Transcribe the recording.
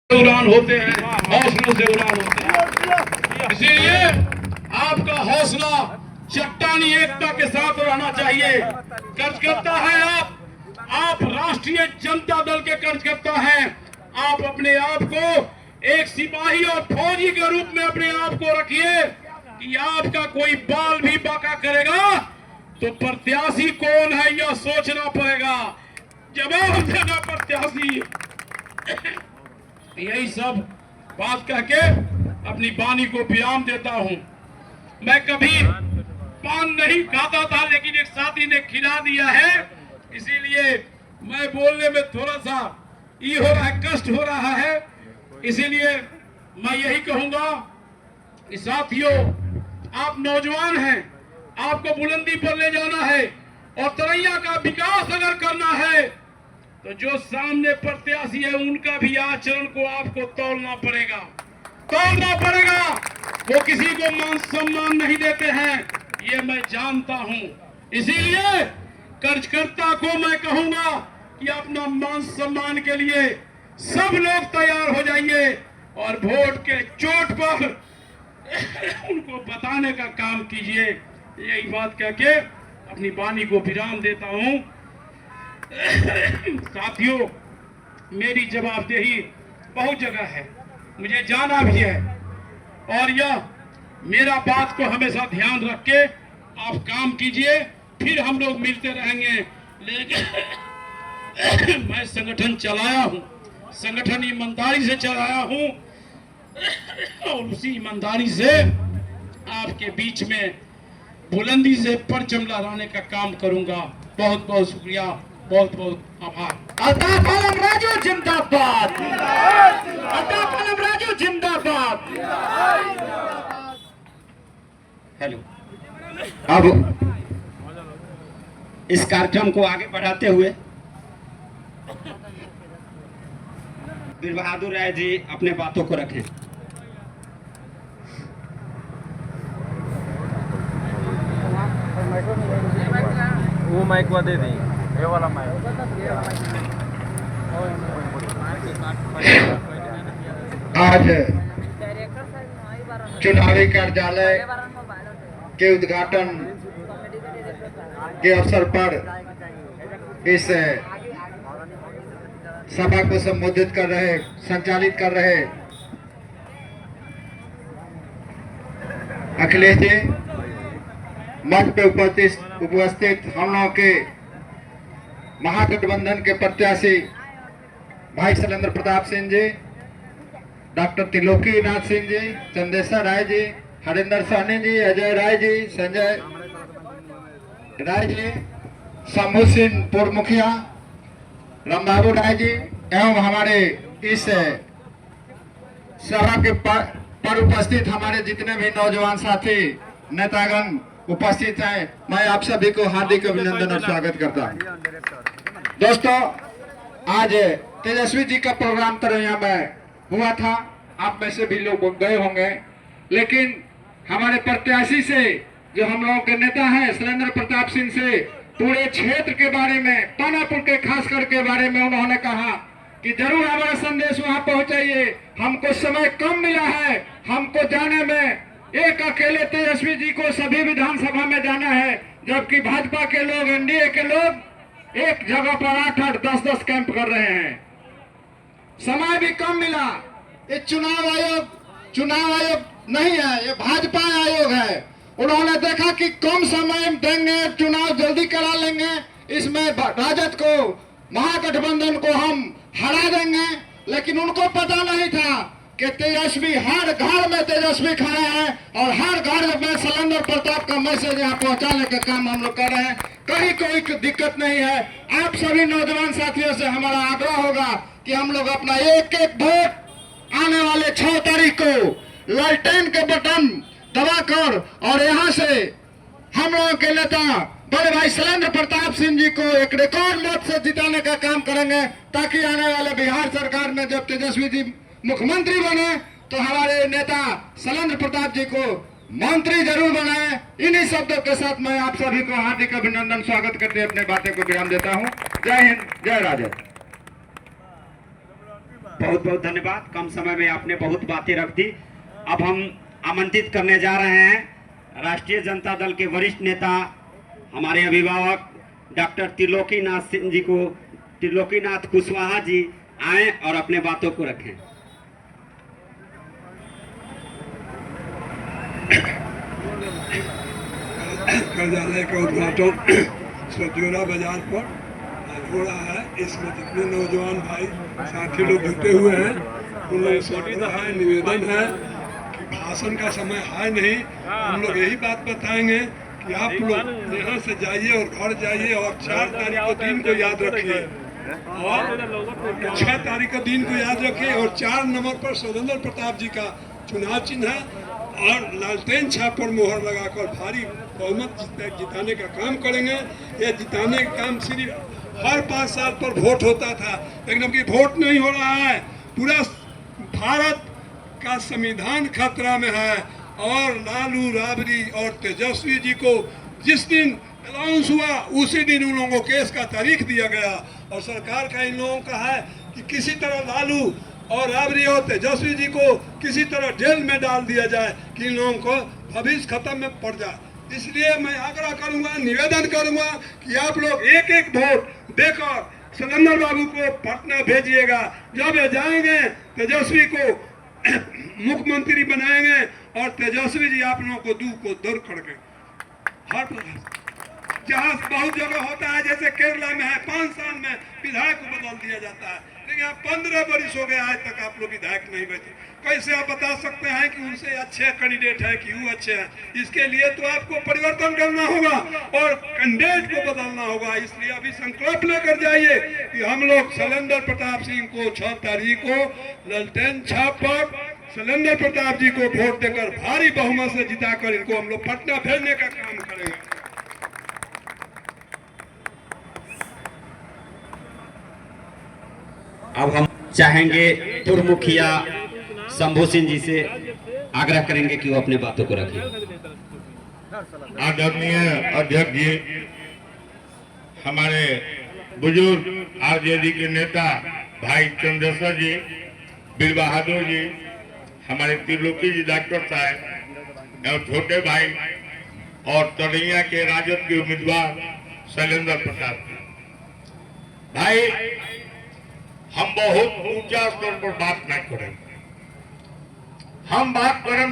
उड़ान होते हैं, हौसलों से उड़ान होते हैं। इसीलिए आपका हौसला चट्टानी एकता के साथ रहना चाहिए। कार्यकर्ता है आप राष्ट्रीय जनता दल के कार्यकर्ता हैं। आप अपने आप को एक सिपाही और फौजी के रूप में अपने आप को रखिए कि आपका कोई बाल भी बाका करेगा तो प्रत्याशी कौन है यह सोचना पड़ेगा। जवाब देना प्रत्याशी। यही सब बात कह के अपनी वाणी को विराम देता हूं। मैं कभी पान नहीं खाता था, लेकिन एक साथी ने खिला दिया है, इसीलिए मैं बोलने में थोड़ा सा ये हो रहा है, कष्ट हो रहा है। इसीलिए मैं यही कहूंगा कि साथियों, आप नौजवान हैं, आपको बुलंदी पर ले जाना है और तरैया का विकास अगर करना है तो जो सामने प्रत्याशी है उनका भी आचरण को आपको तौलना पड़ेगा। वो किसी को मान सम्मान नहीं देते हैं, ये मैं जानता हूं। इसीलिए कार्यकर्ता को मैं कहूंगा कि अपना मान सम्मान के लिए सब लोग तैयार हो जाइए और वोट के चोट पर उनको बताने का काम कीजिए। यही बात कह के अपनी वाणी को विराम देता हूं। साथियों, मेरी जवाबदेही बहुत जगह है, मुझे जाना भी है और यह मेरा बात को हमेशा ध्यान रख के आप काम कीजिए, फिर हम लोग मिलते रहेंगे। लेकिन मैं संगठन चलाया हूं, संगठन ईमानदारी से चलाया हूं और उसी ईमानदारी से आपके बीच में बुलंदी से परचम लहराने का काम करूंगा। बहुत बहुत शुक्रिया, बहुत बहुत आभार। अल्ताफ आलम राजू जिंदाबाद, अल्ताफ आलम राजू जिंदाबाद। हेलो, अब इस कार्यक्रम को आगे बढ़ाते हुए वीर बहादुर राय जी अपने बातों को रखें। वो माइक दे दें, ये वाला माइक। आज चुनावी कार्यालय के उद्घाटन के अवसर पर इस सभा को संबोधित कर रहे, संचालित कर रहे अखिलेश जी, मंच पे उपस्थित हम लोगों के महागठबंधन के प्रत्याशी भाई शैलेंद्र प्रताप सिंह जी, डॉक्टर त्रिलोकी नाथ सिंह जी, चंदेश्वर राय जी, हरिंदर सहनी जी, अजय राय जी, संजय राय जी, शंभू सिंह पूर्व मुखिया, रामबाबू राय जी एवं हमारे इस सभा के पर उपस्थित हमारे जितने भी नौजवान साथी नेतागण उपस्थित हैं, मैं आप सभी को हार्दिक अभिनंदन और स्वागत करता हूं। दोस्तों, आज तेजस्वी जी का प्रोग्राम तरैया में हुआ था, आप में से भी लोग गए होंगे, लेकिन हमारे प्रत्याशी से, जो हम लोगों के नेता हैं शैलेंद्र प्रताप सिंह से, पूरे क्षेत्र के बारे में, पानापुर के खास कर के बारे में उन्होंने कहा कि जरूर हमारा संदेश वहां पहुंचाइए, हमको समय कम मिला है, हमको जाने में एक अकेले तेजस्वी जी को सभी विधानसभा में जाना है, जबकि भाजपा के लोग, एनडीए के लोग एक जगह पर 8-8, 10-10 कैंप कर रहे हैं। समय भी कम मिला। ये चुनाव आयोग नहीं है, ये भाजपा आयोग है। उन्होंने देखा कि कम समय देंगे, चुनाव जल्दी करा लेंगे, इसमें राजद को, महागठबंधन को हम हरा देंगे, लेकिन उनको पता नहीं था कि तेजस्वी हर घर में तेजस्वी खड़ा है और हर घर में शैलेंद्र प्रताप का मैसेज यहाँ पहुंचाने का काम हम लोग कर रहे हैं। कहीं कोई दिक्कत नहीं है। आप सभी नौजवान साथियों से हमारा आग्रह होगा कि हम लोग अपना एक एक वोट आने वाले 6 तारीख को लालटेन के बटन दबाकर और यहाँ से हम लोगों के नेता बड़े भाई शैलेंद्र प्रताप सिंह जी को एक रिकॉर्ड मत से जिताने का काम करेंगे, ताकि आने वाले बिहार सरकार में जब तेजस्वी जी मुख्यमंत्री बने तो हमारे नेता शैलेंद्र प्रताप जी को मंत्री जरूर बनाए। इन्हीं शब्दों के साथ मैं आप सभी को हार्दिक अभिनंदन, स्वागत करते अपने बातें को विराम देता हूं। जय हिंद, जय राजद। बहुत बहुत धन्यवाद। कम समय में आपने बहुत बातें रख दी। अब हम आमंत्रित करने जा रहे हैं राष्ट्रीय जनता दल के वरिष्ठ नेता, हमारे अभिभावक डॉक्टर त्रिलोकीनाथ सिंह जी को, त्रिलोकीनाथ कुशवाहा जी आए और अपने बातों को रखें। कार्यालय का उद्घाटन सतजोरा बाजार पर हो रहा है। इसमें जितने नौजवान भाई साथी लोग जुटे हुए हैं उन लोग से है, निवेदन है कि भाषण का समय है नहीं। हम लोग यही बात बताएंगे कि आप लोग यहाँ से जाइए और घर जाइए और 4 तारीख को दिन को याद रखिए और 6 तारीख को दिन को याद रखिए और 4 नंबर पर स्वतंत्र प्रताप जी का चुनाव चिन्ह है और लालटेन छाप पर मोहर लगाकर भारी बहुमत जिताने का काम करेंगे। यह जिताने का काम सिर्फ हर 5 साल पर वोट होता था, लेकिन अब की वोट नहीं हो रहा है। पूरा भारत का संविधान खतरा में है और लालू, राबड़ी और तेजस्वी जी को जिस दिन अनाउंस हुआ उसी दिन उन लोगों को केस का तारीख दिया गया और सरकार का इन लोगों का है कि किसी तरह लालू और राबड़ी और तेजस्वी जी को किसी तरह जेल में डाल दिया जाए कि इन लोगों को भविष्य खत्म में पड़ जाए। इसलिए मैं आग्रह करूंगा, निवेदन करूंगा कि आप लोग एक एक वोट देकर शैलेंद्र बाबू को पटना भेजिएगा। जब ये जाएंगे तेजस्वी को मुख्यमंत्री बनाएंगे और तेजस्वी जी आप लोगों को दूर करके हर जहाँ बहुत जगह होता है, जैसे केरला में है 5 साल में विधायक को बदल दिया जाता है, लेकिन यहाँ 15 वर्ष हो गए आज तक आप लोग विधायक नहीं बचे। कैसे आप बता सकते हैं कि उनसे अच्छे कैंडिडेट है कि वो अच्छे हैं? इसके लिए तो आपको परिवर्तन करना होगा और कैंडिडेट को बदलना होगा। इसलिए अभी संकल्प लेकर जाइए कि हम लोग शैलेंद्र प्रताप सिंह को 6 तारीख को लालटेन छाप पर शैलेंद्र प्रताप जी को वोट देकर भारी बहुमत से जिताकर इनको हम लोग पटना भेजने का काम करेंगे। अब हम चाहेंगे पूर्व मुखिया शंभू सिंह जी से आग्रह करेंगे कि वो अपने बातों को रखें। आदरणीय अध्यक्ष जी, हमारे बुजुर्ग आरजेडी के नेता भाई चंद्रेश्वर जी, वीर बहादुर जी, हमारे त्रिलोकी जी डॉक्टर साहब और छोटे भाई और तरैया के राजद के उम्मीदवार शैलेंद्र प्रताप भाई, हम बहुत ऊंचा स्तर पर बात न करें, हम बात करें